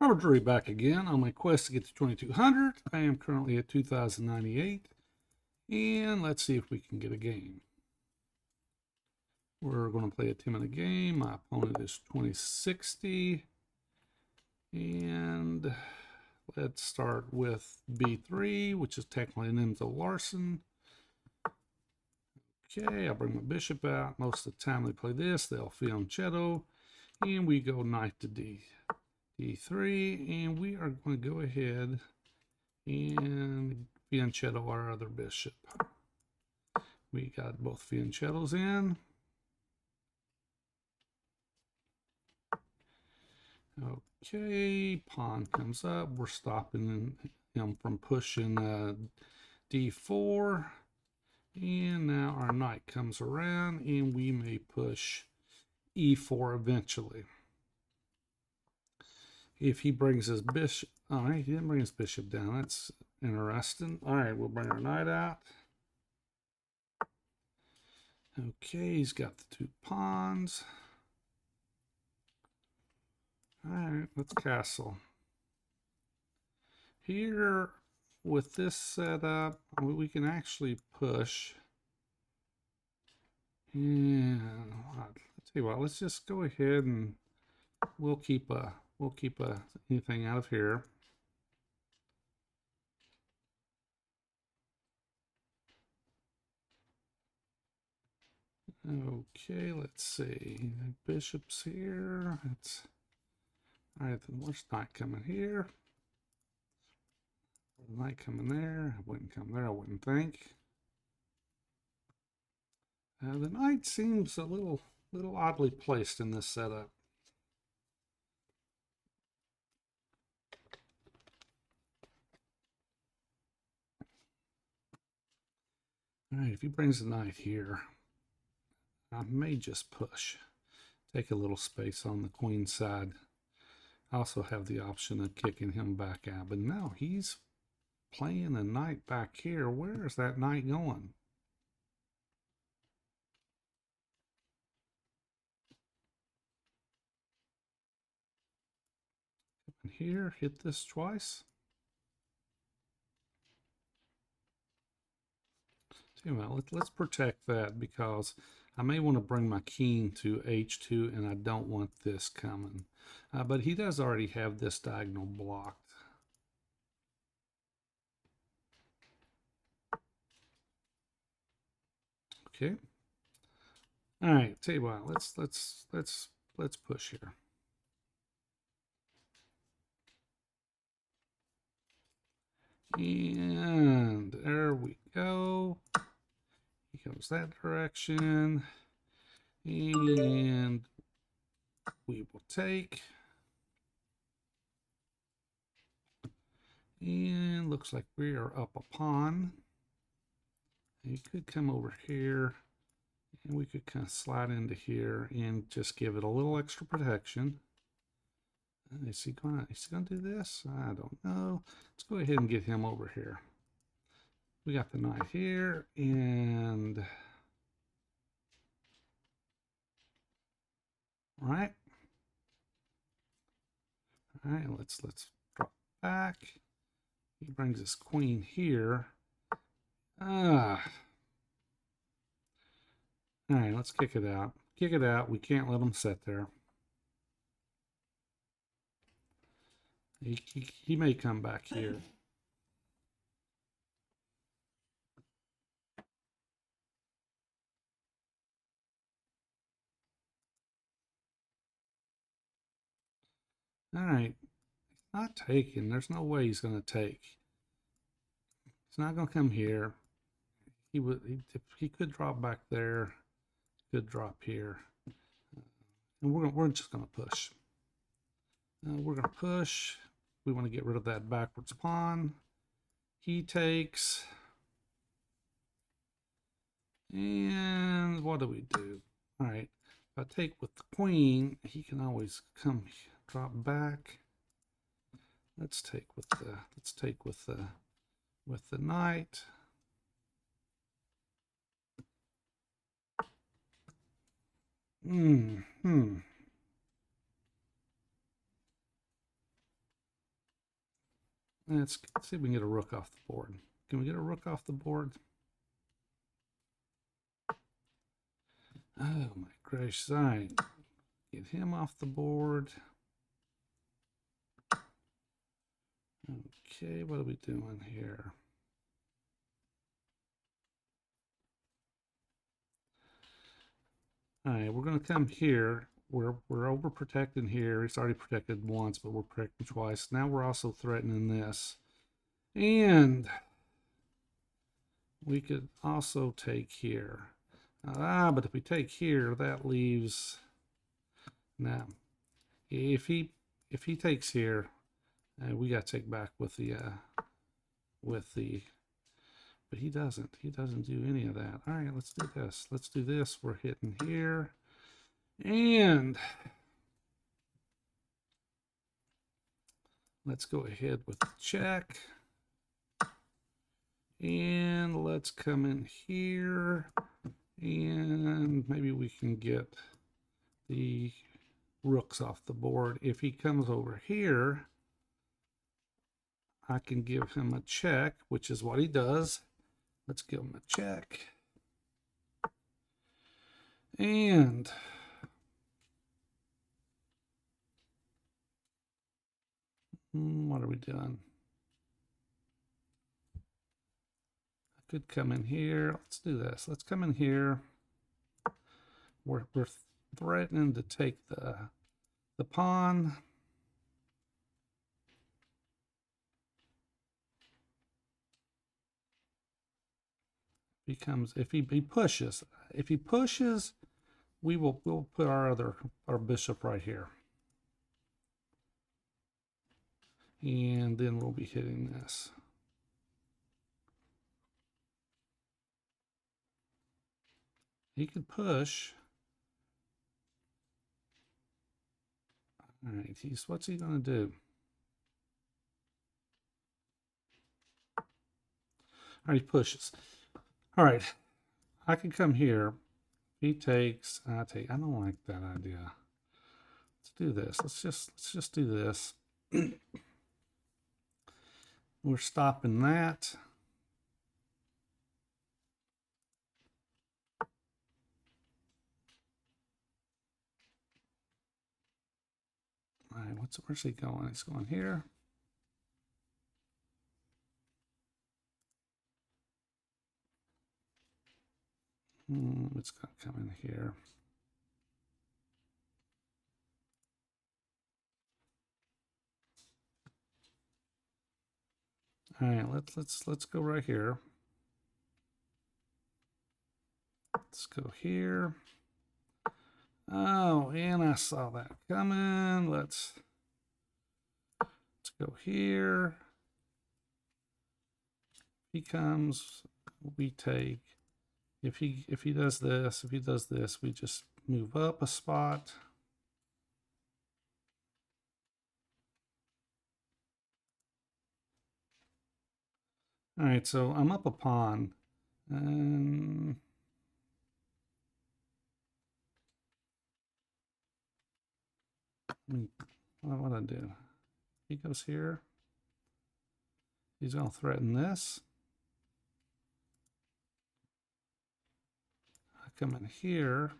Robert Drury back again on my quest to get to 2200. I am currently at 2098, and let's see if we can get a game. We're going to play a 10-minute game. My opponent is 2060, and let's start with B3, which is technically an Enzo Larson. Okay, I'll bring my bishop out. Most of the time they play this, they'll fianchetto, and we go knight to D3, and we are going to go ahead and fianchetto our other bishop. We got both fianchettos in. Okay, pawn comes up. We're stopping him from pushing D4. And now our knight comes around, and we may push E4 eventually. If he brings his bishop, all right, he didn't bring his bishop down. That's interesting. All right, we'll bring our knight out. Okay, he's got the two pawns. All right, let's castle. Here, with this setup, we can actually push. And I'll tell you what, let's just go ahead and we'll keep anything out of here. Okay, let's see. Bishop's here. All right, then where's knight coming here? Knight coming there. I wouldn't come there, I wouldn't think. The knight seems a little oddly placed in this setup. All right, if he brings the knight here, I may just push. Take a little space on the queen side. I also have the option of kicking him back out, but no, he's playing a knight back here. Where is that knight going? And here, hit this twice. Well, let's protect that because I may want to bring my king to H2 and I don't want this coming. But he does already have this diagonal blocked. Okay. All right, tell you what, let's push here. And there we go. He goes that direction. And we will take. And looks like we are up a pawn. And you could come over here. And we could kind of slide into here and just give it a little extra protection. Is he gonna do this? I don't know. Let's go ahead and get him over here. We got the knight here, and all right. All right, let's drop back. He brings his queen here. All right, let's kick it out. Kick it out. We can't let him sit there. He may come back here. All right, he's not taking. There's no way he's going to take. He's not going to come here. He could drop back there. Could drop here, and we're just going to push. We're going to push. We want to get rid of that backwards pawn. He takes. And what do we do? All right. If I take with the queen, he can always come drop back. Let's take with the knight. Let's see if we can get a rook off the board. Can we get a rook off the board? Oh my gracious, I get him off the board. Okay, what are we doing here? All right, we're going to come here. We're overprotecting here. It's already protected once, but we're protecting twice. Now we're also threatening this. And we could also take here. But if we take here, that leaves... Now, if he takes here, we got to take back with the... But he doesn't. He doesn't do any of that. All right, let's do this. Let's do this. We're hitting here. And let's go ahead with the check. And let's come in here. And maybe we can get the rooks off the board. If he comes over here, I can give him a check, which is what he does. Let's give him a check. And what are we doing? I could come in here. Let's do this. Let's come in here. We're threatening to take the pawn. If he pushes, we'll put our bishop right here. And then we'll be hitting this. He could push. All right, what's he going to do? All right, he pushes. All right, I can come here. He takes, I take. I don't like that idea. Let's do this. Let's just do this. We're stopping that. All right, where's he going? He's going here. It's going to come in here. All right, let's go right here. Let's go here. Oh, and I saw that coming. Let's go here. He comes, we take. If he does this, we just move up a spot. All right, so I'm up a pawn. What I do? He goes here. He's going to threaten this. I come in here.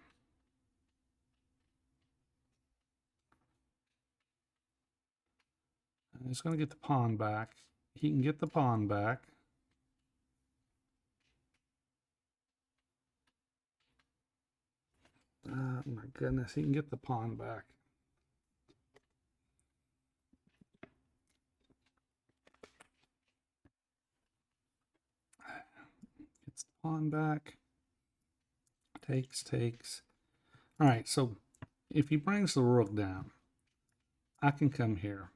And he's going to get the pawn back. He can get the pawn back. Oh my goodness, he can get the pawn back. Gets the pawn back. Takes. All right, so if he brings the rook down, I can come here.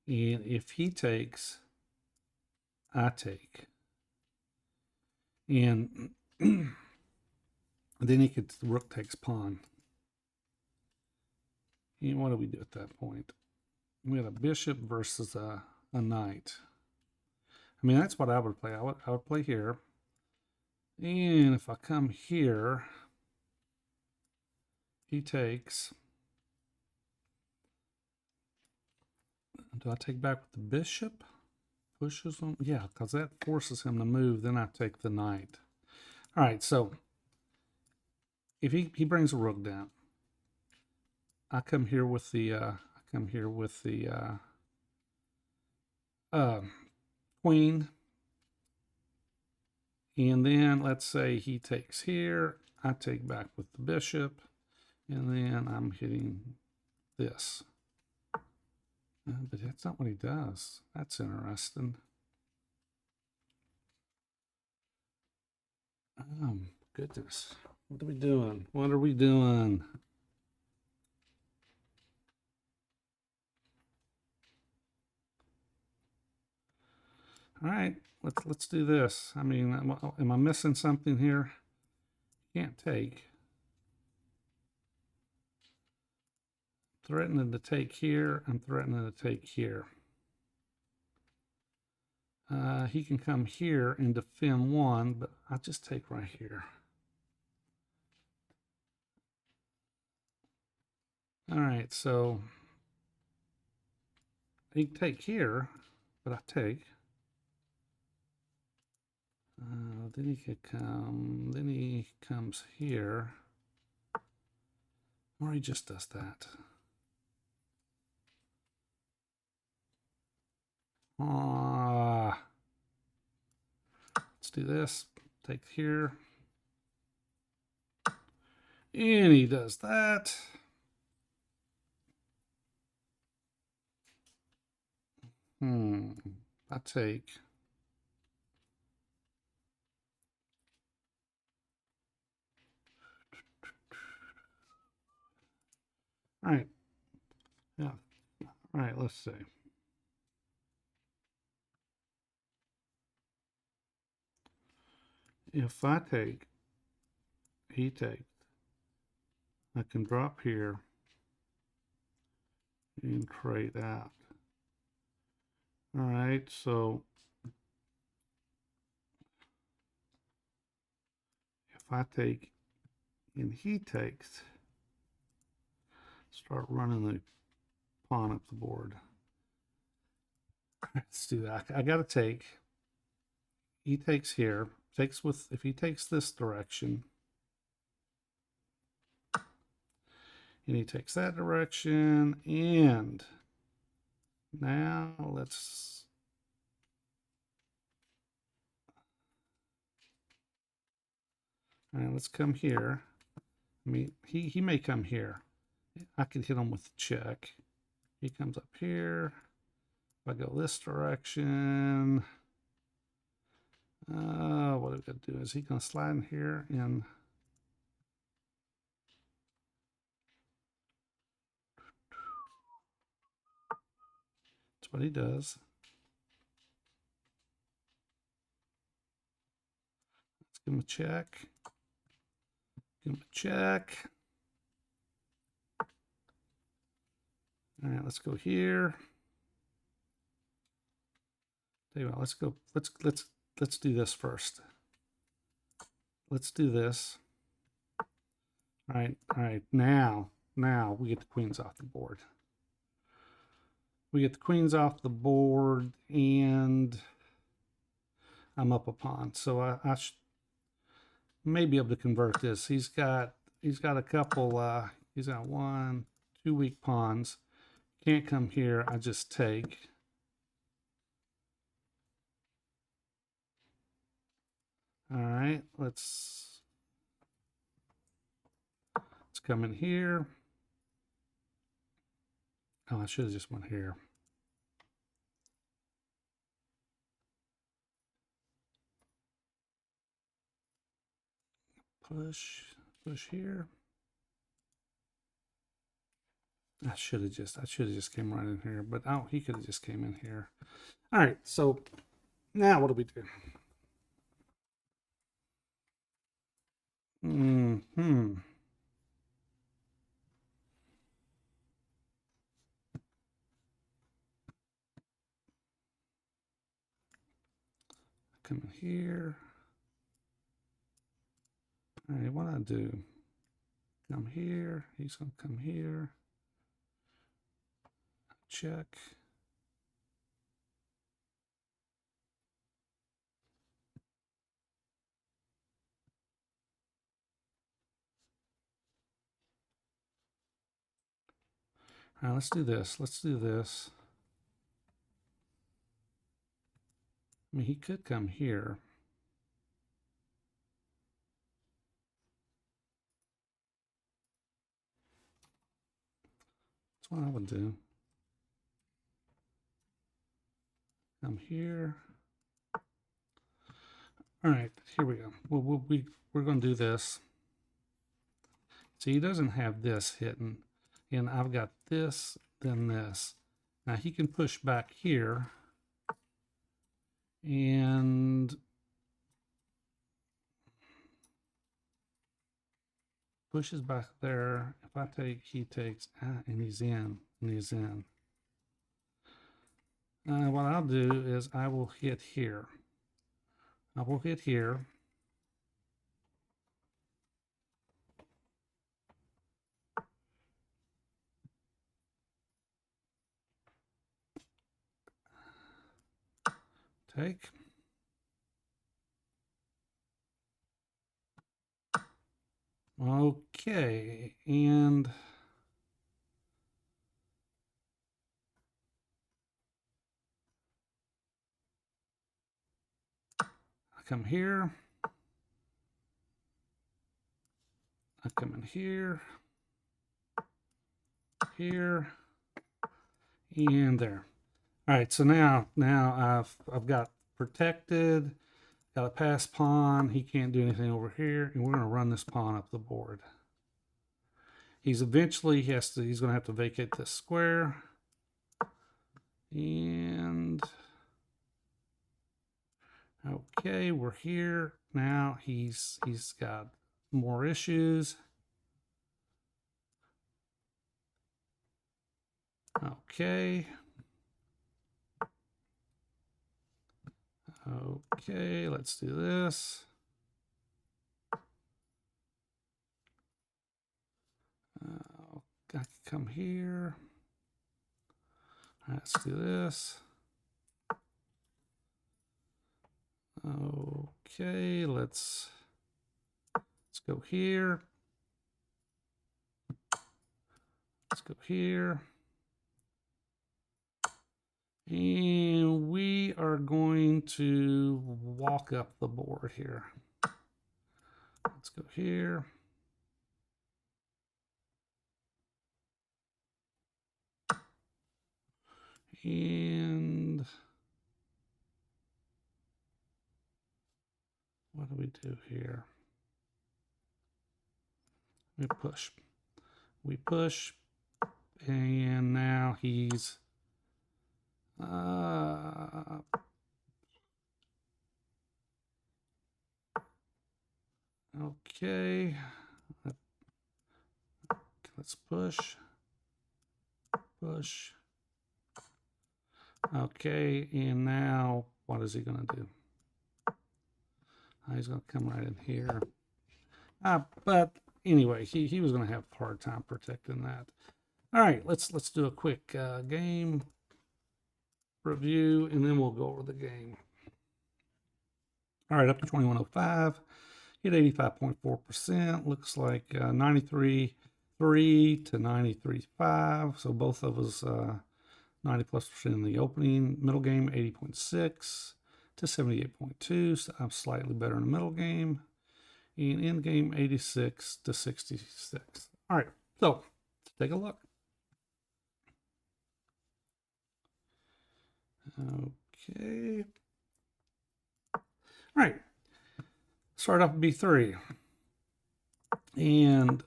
And if he takes, I take. And then the rook takes pawn. And what do we do at that point? We had a bishop versus a knight. I mean, that's what I would play. I would play here. And if I come here, he takes. Do I take back with the bishop? pushes him. Yeah, because that forces him to move. Then I take the knight. All right, so if he brings a rook down, I come here with the queen, and then let's say he takes here. I take back with the bishop, and then I'm hitting this. But that's not what he does. That's interesting. Goodness. What are we doing? What are we doing? All right, let's do this. I mean, am I missing something here? Can't take. Threatening to take here. I'm threatening to take here. He can come here and defend one, but I'll just take right here. All right, so he can take here, but I take. Then he could come, then he comes here, or he just does that. Let's do this. Take here. And he does that. I take. All right. Yeah. All right, let's see. If I take, he takes, I can drop here and trade out. All right, so if I take and he takes, start running the pawn up the board. Let's do that. I got to take. He takes here. Takes with, if he takes this direction, and he takes that direction, and now let's, all right, let's come here. I mean, he may come here. I could hit him with the check. He comes up here. If I go this direction, what are we going to do? Is he going to slide in here? And that's what he does. Let's give him a check. Give him a check. All right, let's go here. Tell you what, let's go. Let's do this first. Let's do this. All right. Now we get the queens off the board. We get the queens off the board, and I'm up a pawn. So I may be able to convert this. He's got a couple. He's got 1, 2 weak pawns. Can't come here. I just take. All right, let's come in here. Oh, I should have just went here. Push here. I should have just came right in here, but oh, he could have just came in here. All right, so now what do we do? Come in here. All right, what do I do? Come here. He's gonna come here. Check. All right, let's do this. Let's do this. I mean, he could come here. That's what I would do. Come here. All right, here we go. We're going to do this. See, he doesn't have this hidden. And I've got this, then this. Now he can push back here. And pushes back there. If I take, he takes, and he's in, and he's in. What I'll do is I will hit here. I will hit here. Take. Okay, and I come here. I come in here, here, and there. All right, so now I've got protected, got a pass pawn. He can't do anything over here, and we're going to run this pawn up the board. He's eventually he's going to have to vacate this square, and okay, we're here now. He's got more issues. Okay. Okay, let's do this. I can come here. Let's do this. Okay, let's go here. Let's go here. And we are going to walk up the board here. Let's go here. And what do we do here? We push. We push. And now he's okay. Let's push. Push. Okay, and now what is he going to do? He's going to come right in here. But anyway, he was going to have a hard time protecting that. All right, let's do a quick game review, and then we'll go over the game. All right, up to 2105, hit 85.4%. Looks like 93.3 to 93.5. So both of us 90+% in the opening. Middle game 80.6 to 78.2. So I'm slightly better in the middle game. And end game 86 to 66. All right, so let's take a look. Okay. All right. Start off with B3. And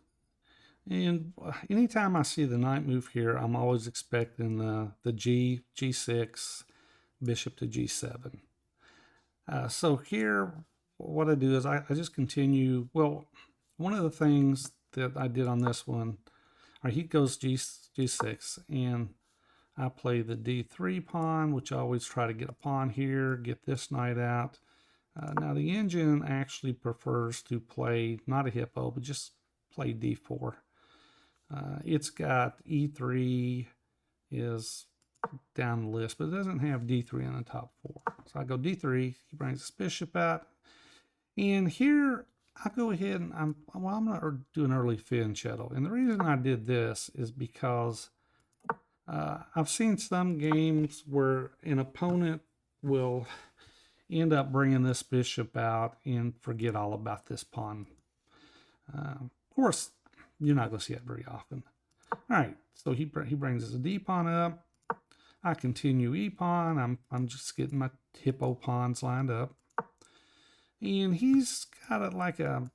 anytime I see the knight move here, I'm always expecting the G6, bishop to G7. So here, what I do is I just continue. Well, one of the things that I did on this one, he goes G6, and I play the D3 pawn, which I always try to get a pawn here, get this knight out. Now the engine actually prefers to play, not a hippo, but just play D4. It's got E3 is down the list, but it doesn't have D3 in the top 4. So I go D3, he brings his bishop out. And here I go ahead and I'm going to do an early fianchetto. And the reason I did this is because I've seen some games where an opponent will end up bringing this bishop out and forget all about this pawn. Of course, you're not going to see it very often. All right, so he brings his D pawn up. I continue E pawn. I'm just getting my hippo pawns lined up, and he's got it like I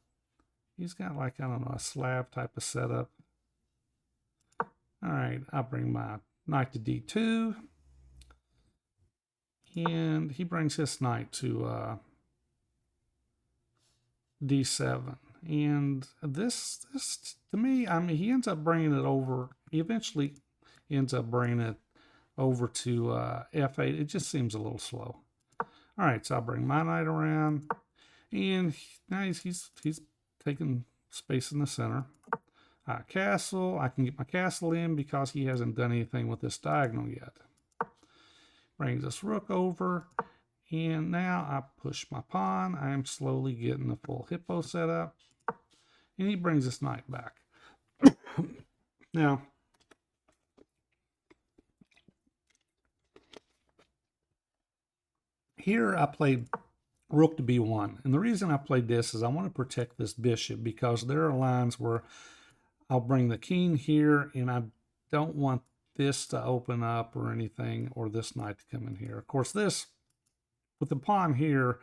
don't know, a slab type of setup. All right, I'll bring my knight to D2, and he brings his knight to D7. And this to me, I mean, he ends up bringing it over. He eventually ends up bringing it over to F8. It just seems a little slow. All right, so I'll bring my knight around, and now he's taking space in the center. Castle, I can get my castle in because he hasn't done anything with this diagonal yet. Brings this rook over, and now I push my pawn. I am slowly getting the full hippo set up, and he brings this knight back. Now, here I played rook to b1, and the reason I played this is I want to protect this bishop because there are lines where I'll bring the king here, and I don't want this to open up or anything, or this knight to come in here. Of course, this, with the pawn here,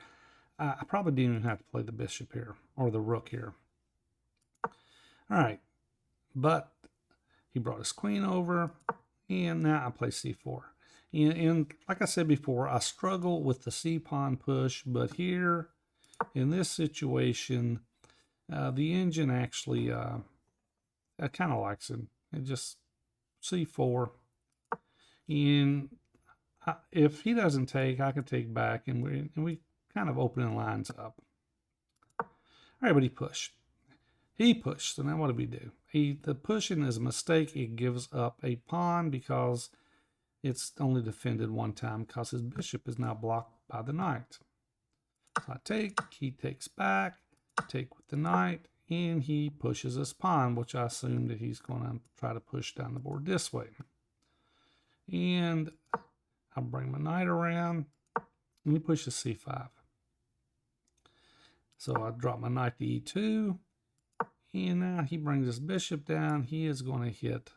I probably didn't even have to play the bishop here, or the rook here. All right, but he brought his queen over, and now I play c4. And like I said before, I struggle with the c-pawn push, but here, in this situation, the engine actually kind of likes it. It just c4, and if he doesn't take, I can take back, and we kind of opening lines up. All right, but he pushed. So now what do we do? The pushing is a mistake. It gives up a pawn because it's only defended one time because his bishop is now blocked by the knight. So I take, he takes back, take with the knight, and he pushes his pawn, which I assume that he's going to try to push down the board this way. And I'll bring my knight around, and he pushes c5. So I drop my knight to e2, and now he brings his bishop down. He is going to hit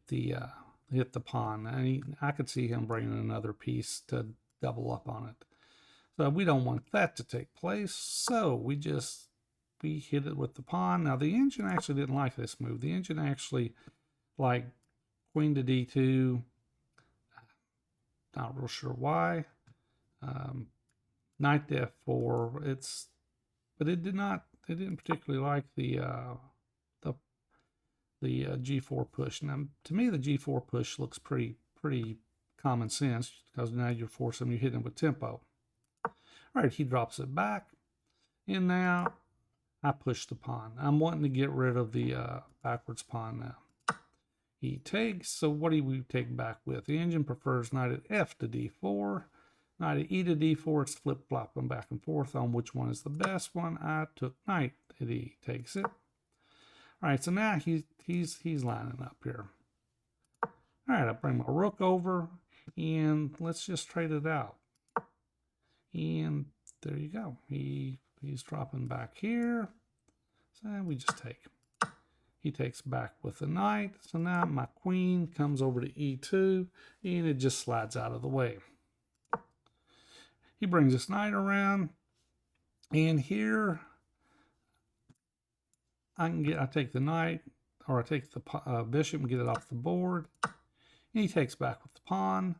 the pawn, and I could see him bringing another piece to double up on it. So we don't want that to take place. So we hit it with the pawn. Now the engine actually didn't like this move. The engine actually liked queen to d2. Not real sure why. Knight to f4. But it didn't particularly like the g4 push. Now, to me, the g4 push looks pretty common sense because now you're hitting with tempo. All right, he drops it back, and now I push the pawn. I'm wanting to get rid of the backwards pawn now. He takes, so what do we take back with? The engine prefers knight at f to d4. Knight at e to d4, it's flip-flopping back and forth on which one is the best one. I took knight at e, takes it. All right, so now he's lining up here. All right, I bring my rook over, and let's just trade it out. And there you go. He's dropping back here. So we just take. He takes back with the knight. So now my queen comes over to e2, and it just slides out of the way. He brings this knight around, and here I take the knight, or I take the bishop and get it off the board. And he takes back with the pawn,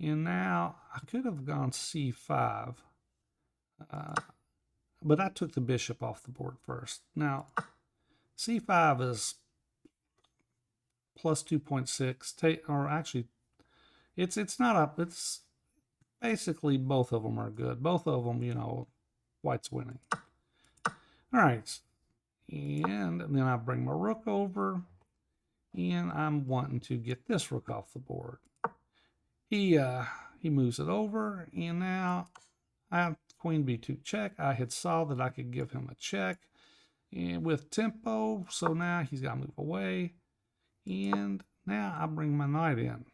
and now I could have gone c5, but I took the bishop off the board first. Now c5 is plus 2.6, or actually it's not up. It's basically both of them are good. Both of them, white's winning. All right. And then I bring my rook over, and I'm wanting to get this rook off the board. He moves it over, and now I have queen b2 check. I had saw that I could give him a check, and with tempo, so now he's got to move away, and now I bring my knight in.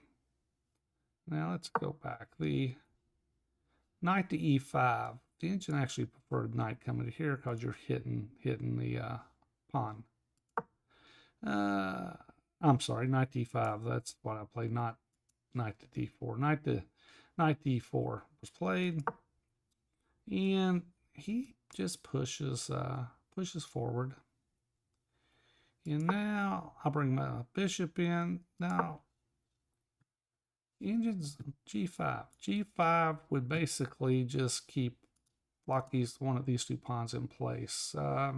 Now let's go back. The knight to e5. The engine actually preferred knight coming to here because you're hitting the pawn. I'm sorry, knight to e5. That's what I played, not knight to d4. Knight to e4 was played, and he just pushes forward. And now I bring my bishop in. Now engine's g5. G5 would basically just lock one of these two pawns in place. I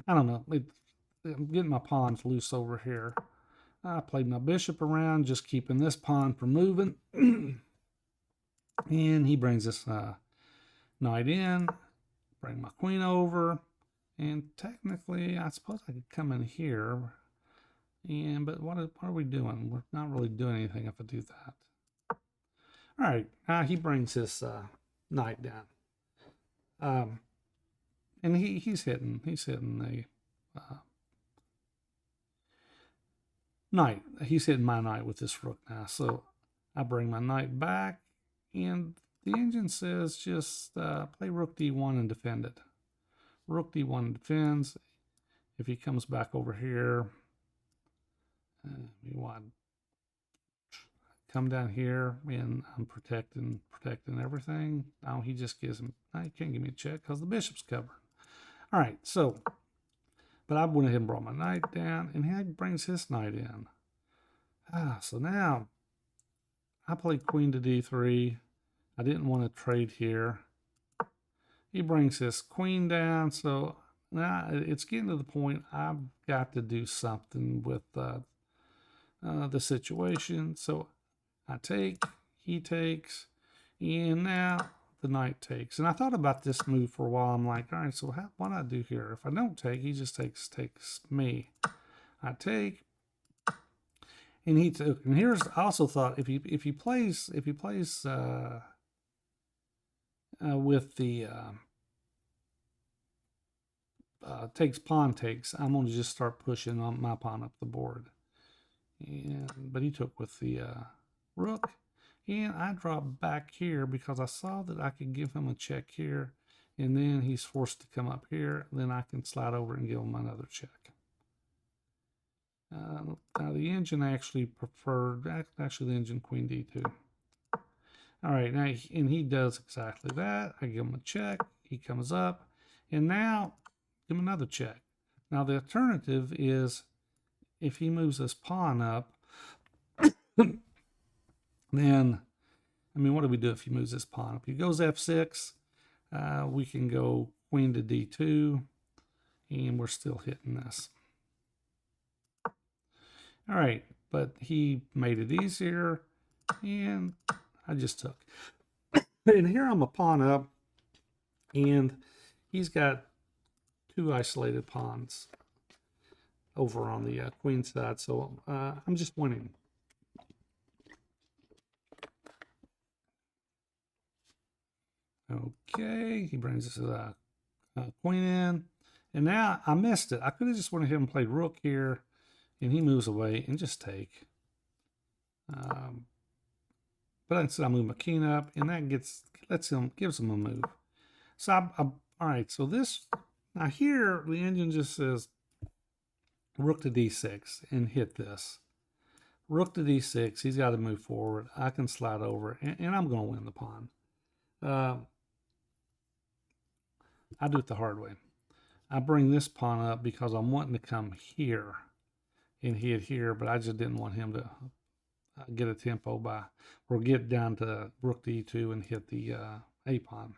don't know. I'm getting my pawns loose over here. I played my bishop around, just keeping this pawn from moving. And he brings this knight in, bring my queen over, and technically I suppose I could come in here. But what are we doing? We're not really doing anything if I do that. All right, now he brings his knight down. And he's hitting the knight. He's hitting my knight with this rook now. So I bring my knight back, and the engine says just play rook d1 and defend it. Rook d1 defends. If he comes back over here, we want come down here, and I'm protecting everything. Now he just gives him. He can't give me a check because the bishop's covered. All right, so, but I went ahead and brought my knight down, and he brings his knight in. So now I played queen to d3. I didn't want to trade here. He brings his queen down, so now it's getting to the point I've got to do something with the situation. So I take, he takes, and now the knight takes. And I thought about this move for a while. I'm like, all right, so what do I do here? If I don't take, he just takes me. I take, and he took. And here's, I also thought if he plays with the takes pawn takes, I'm going to just start pushing on my pawn up the board. But he took with the rook, and I dropped back here because I saw that I could give him a check here, and then he's forced to come up here. Then I can slide over and give him another check. Now the engine actually preferred, actually the engine queen d2. All right, now and he does exactly that. I give him a check. He comes up, and now give him another check. Now the alternative is if he moves this pawn up, then, I mean, what do we do if he moves this pawn up? He goes f6, we can go queen to d2, and we're still hitting this. All right, but he made it easier, and I just took. And here I'm a pawn up, and he's got two isolated pawns over on the queen side, so I'm just winning. Okay, he brings his queen in, and now I missed it. I could have just went ahead and played rook here, and he moves away and just take. But instead I move my king up, and that gives him a move. So all right, so this, now here the engine just says rook to d6 and hit this. Rook to d6, he's got to move forward. I can slide over, and I'm going to win the pawn. I do it the hard way. I bring this pawn up because I'm wanting to come here and hit here, but I just didn't want him to get a tempo or get down to rook to e2 and hit the a pawn.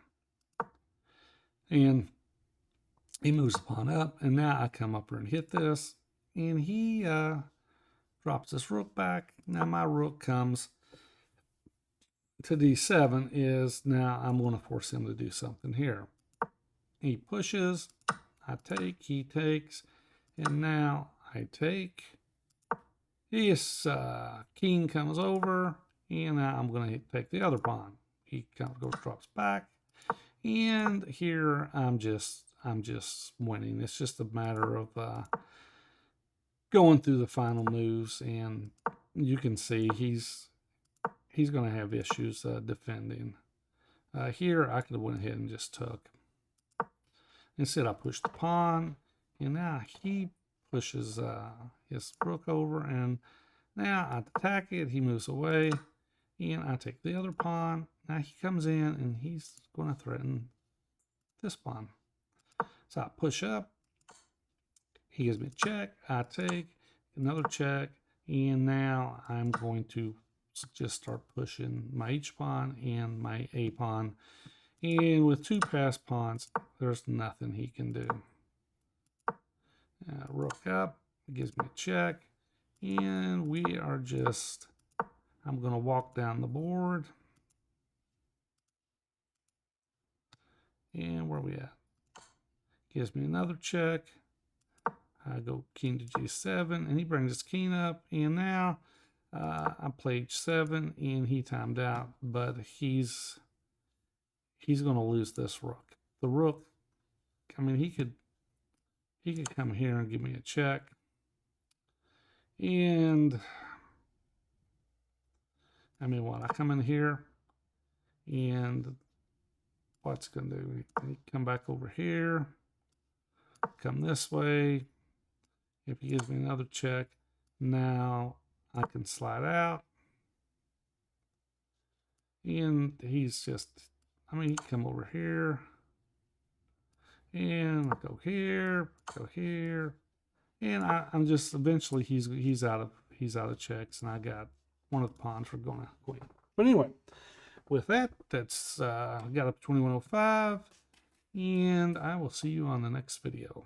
And he moves the pawn up, and now I come up here and hit this, and he drops this rook back. Now my rook comes to d7 is now I'm going to force him to do something here. He pushes, I take, he takes, and now I take. His king comes over, and now I'm going to take the other pawn. He drops back, and here I'm just winning. It's just a matter of going through the final moves, and you can see he's going to have issues defending. Here, I could have went ahead and just took. Instead, I pushed the pawn, and now he pushes his rook over, and now I attack it. He moves away, and I take the other pawn. Now he comes in, and he's going to threaten this pawn. So I push up. He gives me a check. I take another check, and now I'm going to just start pushing my H pawn and my A pawn. And with two passed pawns, there's nothing he can do. Rook up, gives me a check, and we are just, I'm going to walk down the board. And where are we at? Gives me another check. I go king to G7, and he brings his king up, and now I play H7, and he timed out, but he's going to lose this rook. The rook, I mean, he could come here and give me a check, and I mean, what? I come in here, and what's going to do? He come back over here, come this way. If he gives me another check, now I can slide out. And he's just, I mean, he can come over here. And go here, and I'm just eventually he's out of checks, and I got one of the pawns for going to queen. But anyway, with that, that's got up 2105, and I will see you on the next video.